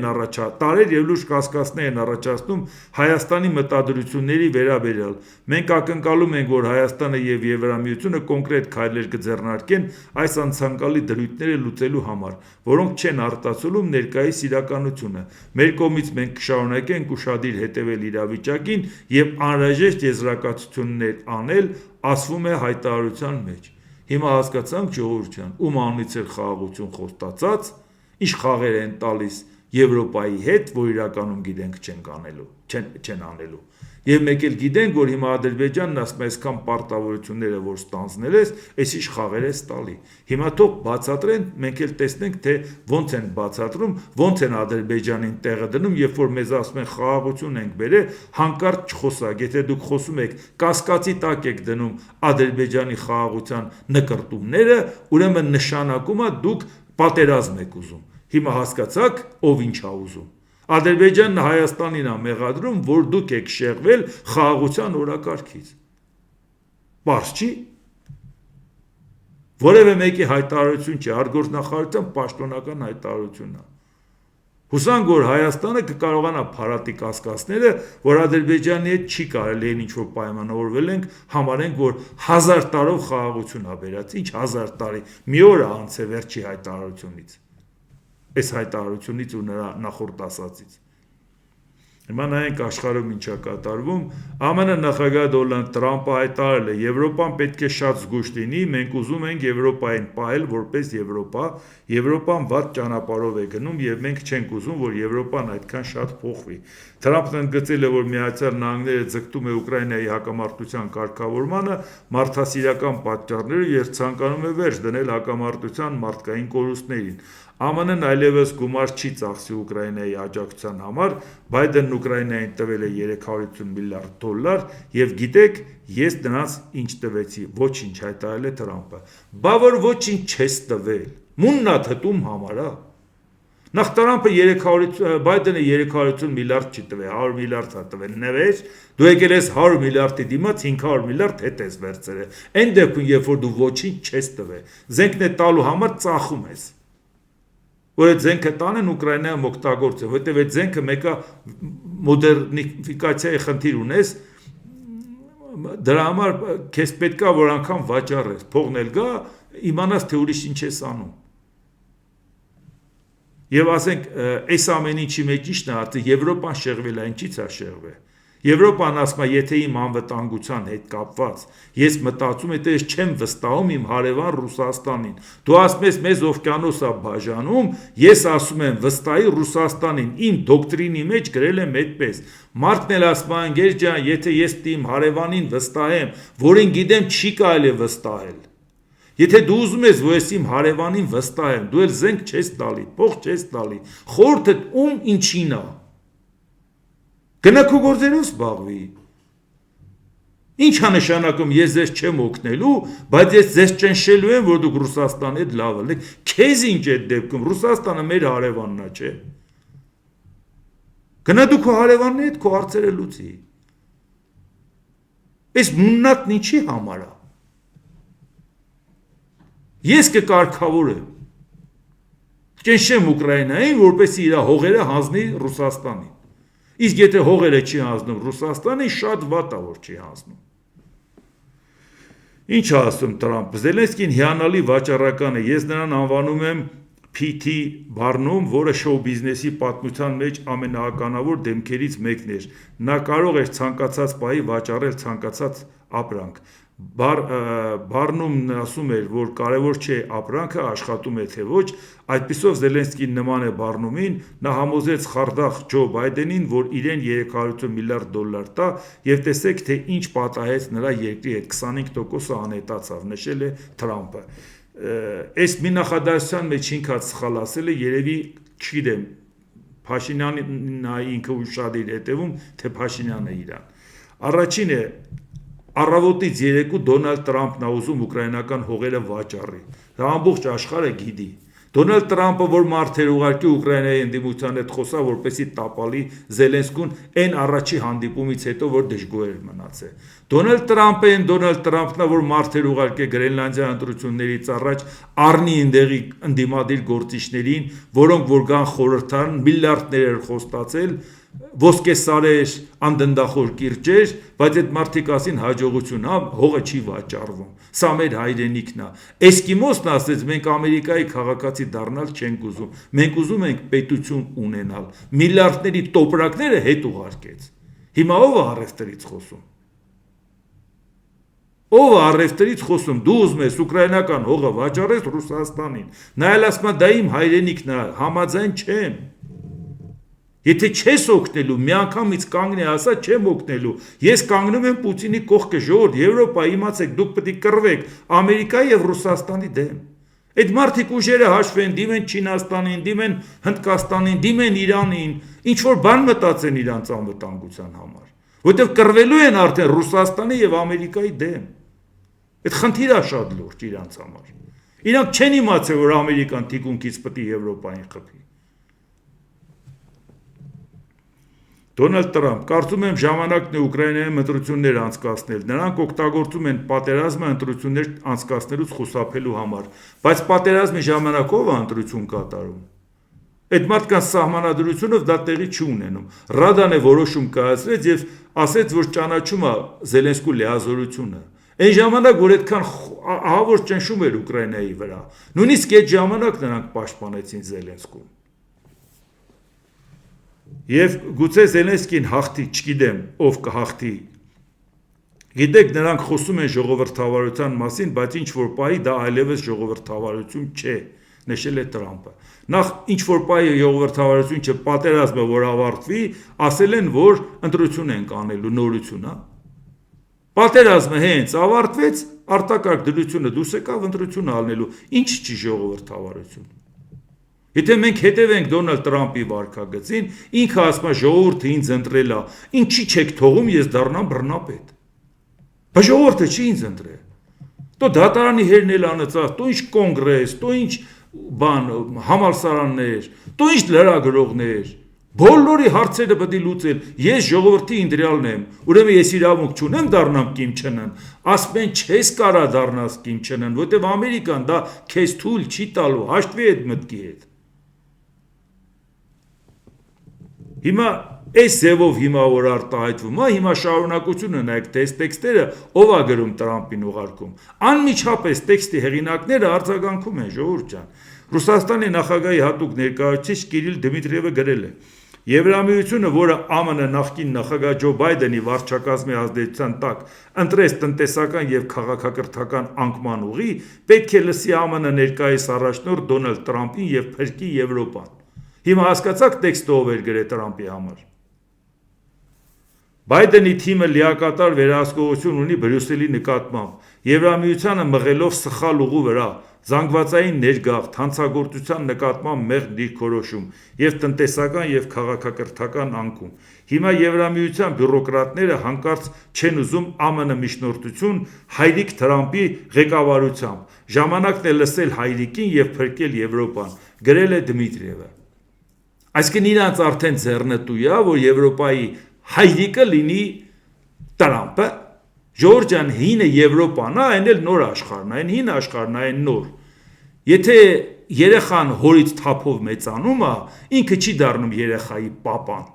են առաջացնում Հայաստանի մտադրությունների վերաբերյալ։ Մենք ակնկալում ենք, որ Հայաստանը եւ Եվրամիությունը կոնկրետ քայլեր կձեռնարկեն այս անցանկալի դրույթները լուծելու համար, որոնք չեն արտացոլում ներկայիս իրականությունը։ Մեր կողմից մենք կշարունակենք ուշադիր հետևել իրավիճակին եւ անհրաժեշտ եզրակացություններ անել, ասվում է հայտարարության մեջ։ Հիմա հասկացանք ժողովրդյան, ում անունից էր խաղաղություն խոստացած, ինչ խաղեր են տալիս Եվրոպայի հետ, որ իրականում գիտենք չեն անելու։ Եվ մեկ էլ գիտենք, որ հիմա Ադրբեջանն ասում է, այսքան պարտավորությունները, որ ստանձնել ես, այս ինչ խաղեր ես տալի։ Հիմա թող բացատրեն, մենք էլ տեսնենք, թե ոնց են բացատրում, ոնց են Ադրբեջանին տեղը դնում, երբ որ մեզ ասում են խաղաղություն ենք բերել, հանկարծ չխոսակ, եթե դուք խոսում եք, կասկածի տակ եք դնում Ադրբեջանի խաղաղության նկրտումները, ուրեմն նշանակում է դուք պատերազմ եք ուզում։ Հիմա հասկացաք, ով ինչ է ուզում։ Ադրբեջանն Հայաստանին է մեղադրում, որ դուք եք շեղվել խաղաղության օրակարգից։ Պարզ չի։ Որևէ մեկի հայտարարություն չի, արտգործնախարարության պաշտոնական հայտարարությունն է։ Հուսանք, որ Հայաստանը կկարողանա փարատի կասկածները, որ Ադրբեջանի հետ չի կարելի ինչ որ պայմանավորվել ենք, համարենք, որ 1000 տարով խաղաղություն է բերած, ինչ 1000 տարի, մի օր է անցել վերջի հայտարարությունից։ Այս հայտարարությունից ու նրա նախորդ ասածից։ Հիմա նայենք աշխարհում ինչ է կատարվում։ ԱՄՆ նախագահ Դոնալդ Տրամպը հայտարարել է. Եվրոպան պետք է շատ զգույշ լինի, մենք ուզում ենք Եվրոպային պահել որպես Եվրոպա, Եվրոպան վատ ճանապարհով է գնում եւ մենք չենք ուզում, որ Եվրոպան այդքան շատ փոխվի։ Տրամպն ընդգծել է, որ Միացյալ Նահանգները ձգտում է Ուկրաինայի հակամարտության կարգավորմանը մարդասիրական պատճառներով եւ ցանկանում է վերջ դնել հակամարտության մարդկային կորուստներին։ ԱՄՆ-ն այլևս գումար չի ծախսի Ուկրաինայի աջակցության համար, Բայդենն Ուկրաինային տվել է $350 միլիարդ եւ գիտեք, ես դրանց ինչ տվեցի, ոչինչ հայտարարել է Տրամպը։ Բա որ ոչինչ չես տվել, մուննա թտում համարա։ Նախ Տրամպը Բայդենը 350 միլիարդ չի տվել, 100 միլիարդ է տվել, նվեր, դու եկել ես 100 միլիարդի դիմաց 500 միլիարդ հետ ես վերցրել։ Այն դեպքում, երբ որ դու ոչինչ չես տվել, զենքն է տալու համար ծախում ես։ Որ այդ զենքը տանեն Ուկրաինայում օգտագործեն, որտեղ այդ զենքը մեկը մոդեռնիֆիկացիայի խնդիր ունես, դրա համար քեզ պետքա որ անգամ վաճառես, փողն էլ գա, իմանաս թե ուրիշ ինչ ես անում։ Եվ ասենք, այս ամեն ինչի մեջ ի՞նչն է, ասի Եվրոպան շեղվել է, ինչի՞ց է շեղվել։ Եվրոպան ասում է, եթե իմ անվտանգության հետ կապված, ես մտածում եմ, թե ես չեմ վստահում իմ հարևան Ռուսաստանին։ Դու ասում ես, մեզ օվկիանոս է բաժանում, ես ասում եմ, վստահի Ռուսաստանին, իմ դոկտրինի մեջ գրել եմ այդպես։ Մարդն էլ ասում է, ընկեր ջան, եթե ես իմ հարևանին վստահեմ, որին գիտեմ չի կարելի վստահել։ Եթե դու ուզում ես, որ ես իմ հարևանին վստահեմ, դու էլ զենք չես տալի, փող չես տալի, խորհուրդդ ում ինչին է։ Գնա քո գործերով զբաղվի։ Ինչ է նշանակում ես ձեզ չեմ օգնելու, բայց ես ձեզ ճնշելու եմ, որ դուք Ռուսաստանի հետ լավ ելեք։ Քեզ ինչ է դեպքում, Ռուսաստանը մեր հարևանն է, չէ։ Գնա դու քո հարևանների հետ քո հարցերը լուծի։ Այս մուննատն ինչի համար է։ Ես կկարգավորեմ։ Ճնշեմ Ուկրաինային, որպեսզի իր հողերը հանձնի Ռուսաստանին։ Իսկ եթե հողերը չի հանձնում Ռուսաստանին, շատ վատ է, որ չի հանձնում։ Ինչ է ասում Տրամպը։ Զելենսկին հիանալի վաճառական է։ Ես նրան անվանում եմ PT բառնում, որը շոու բիզնեսի պատմության մեջ ամենաականավոր դեմքերից մեկն էր։ Նա կարող էր ցանկացած պահի վաճառել ցանկացած ապրանք։ Բառնում ասում էր, որ կարևոր չէ ապրանքը աշխատում է թե ոչ, այդպիսով Զելենսկին նման է բառնումին, նա համոզեց խարդախ Ջո Բայդենին, որ իրեն $300 միլիարդ տա, եւ տեսեք, թե ինչ պատահեց նրա երկրի հետ, 25%-ը անհետացավ, նշել է Թրամփը։ Այս մի նախադասության մեջ ինքնած սխալ ասել է, երևի չգիտեմ, Փաշինյանն ինքը ուշադիր հետևում, թե Փաշինյանը իրան։ Առաջին է Առավոտից երեկո Դոնալդ Տրամփն է ուզում ուկրաինական հողերը վաճառի։ Դա ամբողջ աշխարհը գիտի։ Դոնալդ Տրամփը, որ մարդեր ուղարկի Ուկրաինայի ընդդիմության հետ խոսա, որպեսի տապալի Զելենսկուն այն առաջի հանդիպումից հետո, որ դժգոհ էր մնացել։ Դոնալդ Տրամփն է, որ մարդեր ուղարկե Գրենլանդիա ընտրություններից առաջ առնի ընդեղի ընդդիմադիր գործիչներին, որոնք որ կան խորհրդան միլիարդներ էր խոստացել, ոսկե սարեր, անդնդախոր կիրճեր, բայց այդ մարդիկ ասին հաջողություն, հողը չի վաճառվում, սա մեր հայրենիքն է։ Էսկիմոսն ասեց, մենք Ամերիկայի քաղաքացի դառնալ չենք ուզում, մենք ուզում ենք պետություն ունենալ, միլիարդների տոպրակները հետ ուղարկեց։ Հիմա ով է առևտրից խոսում։ Ով է առևտրից խոսում, դու ուզում ես ուկրաինական հողը վաճառես Ռուսաստանին, նայել ասում է դա իմ հայրենիքն է, համաձայն չեմ։ Եթե չես օգնելու, մի անգամից կանգնի ասա, չեմ օգնելու։ Ես կանգնում եմ Պուտինի կողքը, ժողովուրդ, Եվրոպա, իմացեք, դուք պետք է կռվեք Ամերիկայի եւ Ռուսաստանի դեմ։ Այդ մարդիկ ուժերը հաշվեն, դիմեն Չինաստանին, դիմեն Հնդկաստանին, դիմեն Իրանին, ինչ որ բան մտածեն իրանց անվտանգության համար, որտեղ կռվելու են արդեն Ռուսաստանի եւ Ամերիկայի դեմ։ Այդ խնդիրը շատ լուրջ իրանց համար։ Իրանք չեն իմացել, որ Ամերիկան թիկունքից պետք է Եվրոպային խփի։ Դոնալդ Տրամփ, կարծում եմ ժամանակն է Ուկրաինայում ընտրություններ անցկացնել, նրանք օգտագործում են պատերազմը ընտրություններ անցկացնելուց խուսափելու համար, բայց պատերազմի ժամանակ ով է ընտրություն կատարում։ Այդ մարդկանց սահմանադրությունով դա տեղի չի ունենում։ Ռադան է որոշում կայացրեց եւ ասեց, որ ճանաչում է Զելենսկու լիազորությունը։ Այն ժամանակ, որ այդքան ահավոր ճնշում էր Ուկրաինայի վրա, նույնիսկ այդ ժամանակ նրանք պաշտպանեցին Զելենսկուն։ Եվ գուցե Զելենսկին հաղթի, չգիտեմ, ով կհաղթի։ Գիտեք, նրանք խոսում են ժողովրդավարության մասին, բայց ինչ որ պահի դա այլևս ժողովրդավարություն չէ, նշել է Տրամփը։ Նախ ինչ որ պահի ժողովրդավարություն չէ, պատերազմը որ ավարտվի, ասել են, որ ընտրություն են կանելու, նորություն, հա։ Պատերազմը հենց ավարտվեց, արտակարգ դրությունը դուրս եկավ ընտրություն անելու, ինչ չի ժողովրդավարություն։ Եթե մենք հետևենք Դոնալդ Տրամփի վարքագծին, ինքը ասում է ժողովուրդը ինձ ընտրել է, ինչի չեք թողում ես դառնամ բռնապետ։ Բայց ժողովուրդը չի ինձ ընտրել։ Տո դատարանի հերն էլ անցած, տո ինչ կոնգրես, տո ինչ բան համալսարաններ, տո ինչ լրագրողներ։ Բոլորի հարցերը պետք է լուծել։ Ես ժողովրդի ընտրյալն եմ, ուրեմն ես իրավունք չունեմ դառնամ Կիմ Չեն Ըն։ Ասում են չես կարա դառնաս Կիմ Չեն Ըն, որտեվ Ամերիկան դա քեզ թույլ չի տալու, հաշտվի այդ մտքի հետ։ Հիմա այս ձևով հիմա որ արտահայտվում է, հիմա շարունակությունը նայեք տեքստերը ով է գրում Տրամփին ուղարկում։ Անմիջապես տեքստի հեղինակները արձագանքում են, ժողովուրդ ջան։ Ռուսաստանի նախագահի հատուկ ներկայացուցիչ Կիրիլ Դմիտրիևը գրել է. Եվրամիությունը, որը ԱՄՆ նախկին նախագահ Ջո Բայդենի վարչակազմի ազդեցության տակ ընտրեց տնտեսական եւ քաղաքակրթական անկման ուղի, պետք է լսի ԱՄՆ ներկայիս առաջնորդ Դոնալդ Տրամփին եւ փրկի Եվրոպան։ Հիմա հասկացաք տեքստը ով էր գրել Տրամփի համար։ Բայդենի թիմը լիակատար վերահսկողություն ունի Բրյուսելի նկատմամբ, Եվրամիությանը մղելով սխալ ուղու վրա, զանգվածային ներգաղթ, հանցագործության նկատմամբ մեղմ դիրքորոշում եւ տնտեսական եւ քաղաքակրթական անկում։ Հիմա Եվրամիության բյուրոկրատները հանկարծ չեն ուզում ԱՄՆ միջնորդություն հայրիկ Տրամփի ղեկավարությամբ։ Ժամանակն է լսել հայրիկին եւ փրկել Եվրոպան, գրել է Դմիտրիևը։ Այսինքն իրանց արդեն ձեռնտու է, որ Եվրոպայի հայրիկը լինի Տրամփը, ժողովուրդ ջան, հինը Եվրոպան է, այն էլ նոր աշխարհն է, այն հին աշխարհն է, այն նոր։ Եթե երեխան հորից թափով մեծանում է, ինքը չի դառնում երեխայի պապան։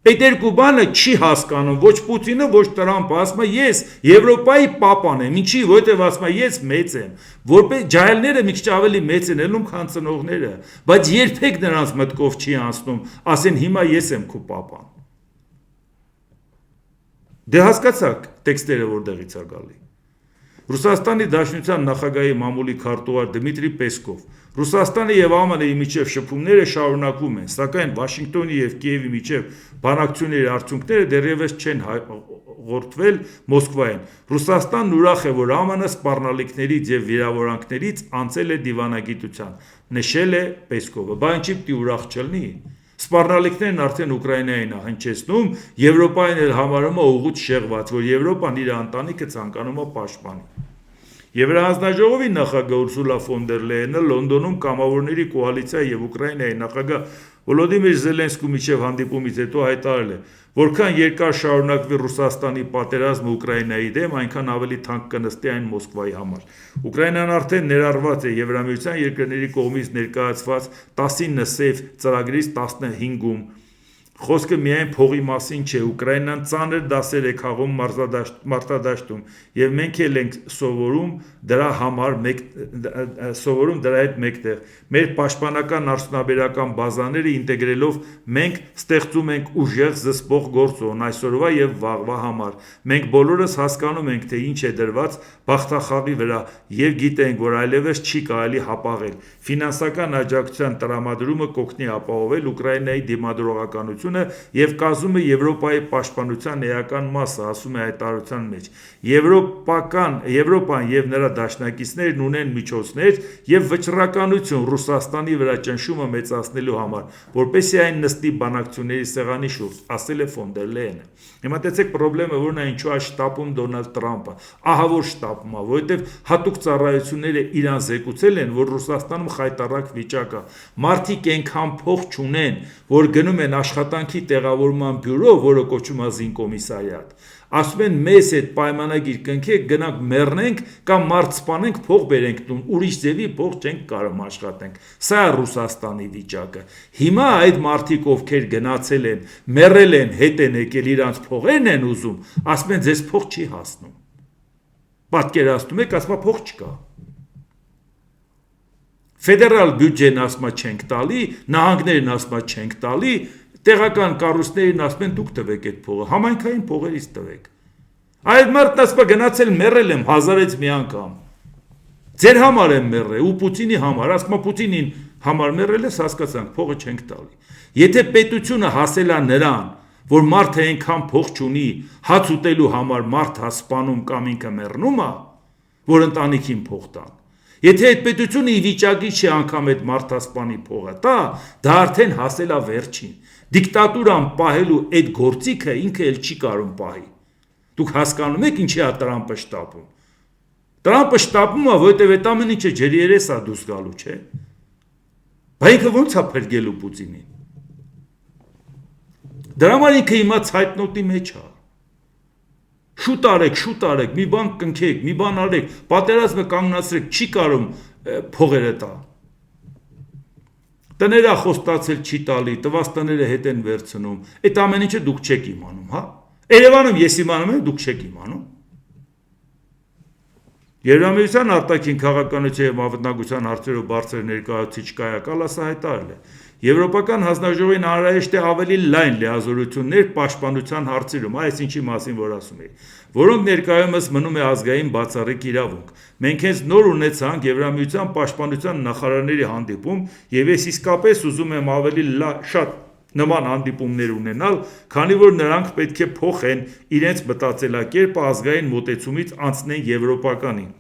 Այդ երկու բանը չի հասկանում ոչ Պուտինը, ոչ Տրամպը, ասում է ես Եվրոպայի պապան եմ, ինչի, որովհետև ասում է ես մեծ եմ, որպես ջահելները մի քիչ ավելի մեծ են ելնում, քան ծնողները, բայց երբեք նրանց մտքով չի անցնում, ասեն հիմա ես եմ քո պապան։ Դե հասկացաք տեքստերը որտեղից է գալի։ Ռուսաստանի Դաշնության նախագահի մամուլի քարտուղար Դմիտրի Պեսկով Ռուսաստանի եւ ԱՄՆ-ի միջև շփումները շարունակվում են, սակայն Վաշինգտոնի եւ Կիևի միջև բանակցությունների արդյունքները դեռևս չեն հաղորդվել Մոսկվային։ Ռուսաստանն ուրախ է, որ ԱՄՆ-ը սպառնալիքներից եւ վիրավորանքներից անցել է դիվանագիտության, նշել է Պեսկովը։ Բա ինչի՞ պիտի ուրախ չլինի։ Սպառնալիքներն արդեն Ուկրաինային է հնչեցնում, Եվրոպային էլ համարում է ուղղուց շեղված, որ Եվրոպան իր ընտանիքը ցանկանում է պաշտպանի։ Եվրահանձնաժողովի նախագահ Ուրսուլա ֆոն դեր Լեյենը Լոնդոնում կամավորների կոալիցիայի եւ Ուկրաինայի նախագահ Վոլոդիմիր Զելենսկու միջև հանդիպումից հետո հայտարարել է, որքան երկար շարունակվի Ռուսաստանի պատերազմը Ուկրաինայի դեմ, այնքան ավելի թանկ կնստի այն Մոսկվայի համար։ Ուկրաինան արդեն ներառված է Եվրամիության երկրների կողմից ներկայացված 19 սև ծրագրից 15-ում։ Խոսքը միայն փողի մասին չէ, Ուկրաինան ծանր դասեր է քաղում մարտադաշտում եւ մենք էլ ենք սովորում դրա հետ մեկտեղ։ Մեր պաշտպանական արդյունաբերական բազաները ինտեգրելով մենք ստեղծում ենք ուժեղ զսպող գործոն այսօրվա եւ վաղվա համար։ Մենք բոլորս հասկանում ենք, թե ինչ է դրված բախտախաղի վրա եւ գիտենք, որ այլևս չի կարելի հապաղել։ Ֆինանսական աջակցության տրամադրումը կօգնի ապահովել Ուկրաինայի դիմադրողականությունը եւ կազմում է Եվրոպայի պաշտպանության էական մասը, ասում է հայտարարության մեջ։ Եվրոպան եւ նրա դաշնակիցներն ունեն միջոցներ եւ վճռականություն Ռուսաստանի վրա ճնշումը մեծացնելու համար, որպեսզի այն նստի բանակցությունների սեղանի շուրջ, ասել է ֆոն դեր Լեյենը։ Հիմա տեսեք խնդրումը, որն է ինչու է շտապում Դոնալդ Տրամպը։ Ահա որ շտապում է, որովհետեւ հատուկ ծառայությունները իրան զեկուցել են, որ Ռուսաստանում խայտառակ վիճակ է։ Մարդիկ այնքան փող չունեն, որ գնում են աշխատանքի տեղավորման բյուրո, որը կոչվում է զինկոմիսարիատ։ Ասում են մեզ հետ պայմանագիր կնքեք, գնանք մեռնենք կամ մարդ սպանենք, փող բերենք տուն, ուրիշ ձևի փող չենք կարող աշխատենք։ Սա է Ռուսաստանի վիճակը։ Հիմա այդ մարդիկ, ովքեր գնացել են, մեռել են, հետ են եկել, իրանց փողերն են ուզում, ասում են ձեզ փող չի հասնում։ Պատկերացնում եք, ասում է փող չկա։ Ֆեդերալ բյուջեն ասում է չենք տալի, նահանգներն ասում է չենք տալի, տեղական կառույցներին ասում են դուք տվեք այդ փողը, համայնքային փողերից տվեք։ Այդ մարդն ասում է գնացել մեռել եմ 1000-ից մի անգամ։ Ձեր համար եմ մեռել ու Պուտինի համար, ասում է Պուտինին համար մեռել ես, հասկացանք, փողը չենք տալի։ Եթե պետությունը հասել է նրան, որ մարդը այնքան փող չունի, հաց ուտելու համար մարդ հասպանում կամ ինքը մեռնում է, որ ընտանիքին փող տան։ Եթե այդ պետությունը ի վիճակի չի անգամ այդ մարդասպանի փողը տա, դա արդեն հասել է վերջին։ Դիկտատուրան պահելու այդ գործիքը ինքը էլ չի կարող պահի։ Դուք հասկանում եք ինչի է Տրամպը շտապում։ Տրամպը շտապում է, որովհետև այդ ամեն ինչը ջրի երես է դուրս գալու, չէ։ Բայց ինքը ո՞նց է փրկելու Պուտինին։ Դրա համար ինքը հիմա ցայտնոտի մեջ է։ Շուտ արեք, մի բան կնքեք, մի բան արեք, պատերազմը կանգնացրեք, չի կարող փողերը տա։ Տները խոստացել չի տալի, տված տները հետ են վերցնում, այդ ամեն ինչը դուք չեք իմանում, հա։ Երևանում ես իմանում եմ, դուք չեք իմանում։ Եվրամիության արտաքին քաղաքականության եւ անվտանգության հարցերով բարձր ներկայացուցիչ Կայա Կալասը հայտարարել է. Եվրոպական հանձնաժողովին անհրաժեշտ է ավելի լայն լիազորություններ պաշտպանության հարցերում, այս ինչի մասին որ ասում էի, որոնք ներկայումս մնում է ազգային բացառիկ իրավունք։ Մենք հենց նոր ունեցանք Եվրամիության պաշտպանության նախարարների հանդիպում եւ ես իսկապես ուզում եմ ավելի շատ նման հանդիպումներ ունենալ, քանի որ նրանք պետք է փոխեն իրենց մտածելակերպը ազգային մոտեցումից անցնեն եվրոպականին։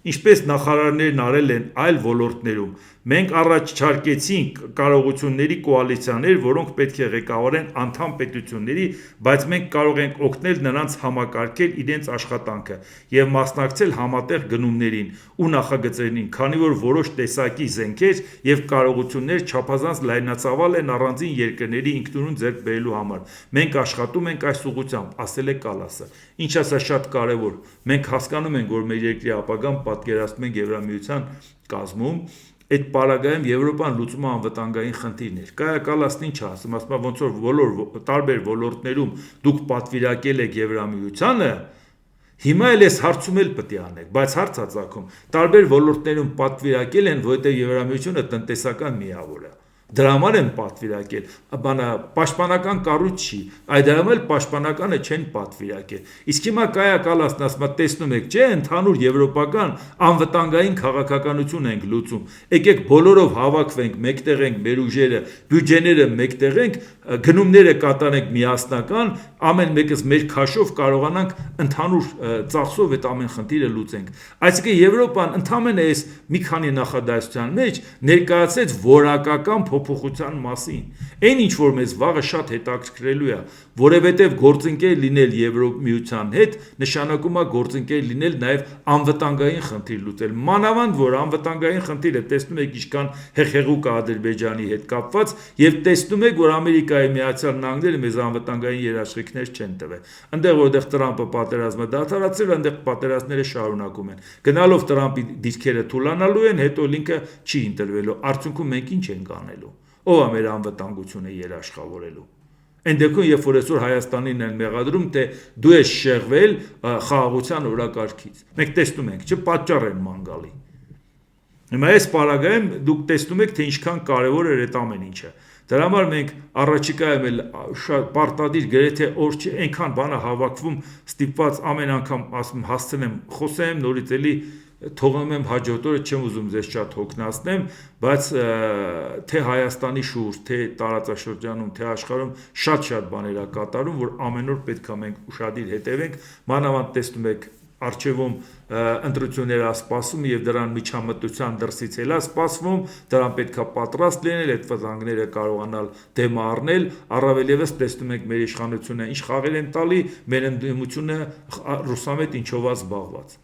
Ինչպես նախարարներն արել են այլ ոլորտներում, մենք առաջարկեցինք կարողությունների կոալիցիաներ, որոնք պետք է ղեկավարեն անդամ պետությունների, բայց մենք կարող ենք օգնել նրանց համակարգել իրենց աշխատանքը եւ մասնակցել համատեղ գնումներին ու նախագծերին, քանի որ որոշ տեսակի զենքեր եւ կարողություններ չափազանց լայնածավալ են առանձին երկրների ինքնուրույն ձեռք բերելու համար։ Մենք աշխատում ենք այս ուղղությամբ, ասել է Կալասը։ Ինչա սա շատ կարեւոր։ Մենք հասկանում ենք, որ մեր երկրի ապագան պատկերացնում ենք Եվրամիության կազմում, այդ պարագայում Եվրոպան լուծում է անվտանգային խնդիրներ։ Կայակալասն ինչ ասում, ասում է ոնց որ բոլոր տարբեր ոլորտներում դուք պատվիրակել եք Եվրամիությանը, հիմա էլ այս հարցում էլ պետք է անեք, բայց հարց է ծագում, տարբեր ոլորտներում պատվիրակել են, որովհետև Եվրամիությունը տնտեսական միավոր է։ Դրա համար են պատվիրակել, պաշտպանական կառույց չի, այդ դրամ էլ պաշտպանականը չեն պատվիրակել։ Իսկ հիմա կայակալասն ասում է, տեսնում եք, չէ, ընդհանուր եվրոպական անվտանգային քաղաքականություն ենք լուծում։ Եկեք բոլորով հավաքվենք, մեկտեղենք մեր ուժերը, բյուջեները մեկտեղենք, գնումները կատարենք միասնական, ամեն մեկս մեր քաշով կարողանանք ընդհանուր ծախսով այդ ամեն խնդիրը լուծենք։ Այսինքն Եվրոպան ընդհանրապես այս մի քանի նախադասության մեջ ներկայացրեց որակական փոփոխության մասին։ Այն ինչ որ մեզ վաղը շատ հետաքրքրելու է, որովհետև գործընկեր լինել Եվրոմիության հետ նշանակում է գործընկեր լինել նաև անվտանգային խնդիր լուծել։ Մանավանդ որ անվտանգային խնդիրը տեսնում եք ինչքան հեղեղուկ է Ադրբեջանի հետ կապված եւ տեսնում եք որ Ամերիկայի Միացյալ Նահանգները մեզ անվտանգային երաշխիքներ չեն տվել։ Այնտեղ որտեղ Տրամպը պատերազմը դադարացրել, այնտեղ պատերազմները շարունակում են։ Գնալով Տրամպի դիրքերը թուլանալու են, հետո լինքը չի ընտրվելու։ Արդյունքում մենք ինչ ենք անելու։ Ո՞վ է մեր անվտանգությունը երաշխավորելու։ Այն դեպքում, երբ որ այսօր Հայաստանին են մեղադրում, թե դու ես շեղվել խաղաղության օրակարգից։ Մենք տեսնում ենք, չէ, պատճառ են ման գալի։ Հիմա այս պարագայում դուք տեսնում եք, թե ինչքան կարևոր է այդ ամեն ինչը։ Դրա համար մենք առաջիկայում էլ շատ պարտադիր գրեթե օր չի այնքան բանը հավաքվում, ստիպված ամեն անգամ ասում հասցնեմ խոսեմ, նորից էլի թողնում եմ հաջորդ օրը, չեմ ուզում ձեզ շատ հոգնեցնեմ, բայց թե Հայաստանի շուրջ, թե տարածաշրջանում, թե աշխարհում շատ բաներ է կատարում, որ ամեն օր պետք է մենք ուշադիր հետևենք, մանավանդ տեսնում եք Արչևում ընտրություններ է սպասում եւ դրան միջամտության դրսից էլ է սպասվում, դրան պետք է պատրաստ լինել, այդ վտանգները կարողանալ դեմ առնել, առավել եւս տեսնում եք մեր իշխանությունը ինչ խաղեր են տալի, մեր ընդդիմությունը ռուսամետ ինչով է զբաղված։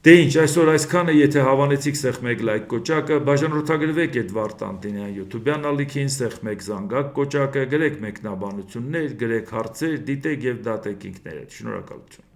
Դե ինչ, այսօր այսքանը, եթե հավանեցիք սեղմեք լայք կոճակը, բաժանորդագրվեք Էդվարդ Անտոնյան YouTube-յան ալիքին, սեղմեք զանգակ կոճակը, գրեք մեկնաբանություններ, գրեք հարցեր, դիտեք եւ դատեք ինքներդ։ Շնորհակալություն։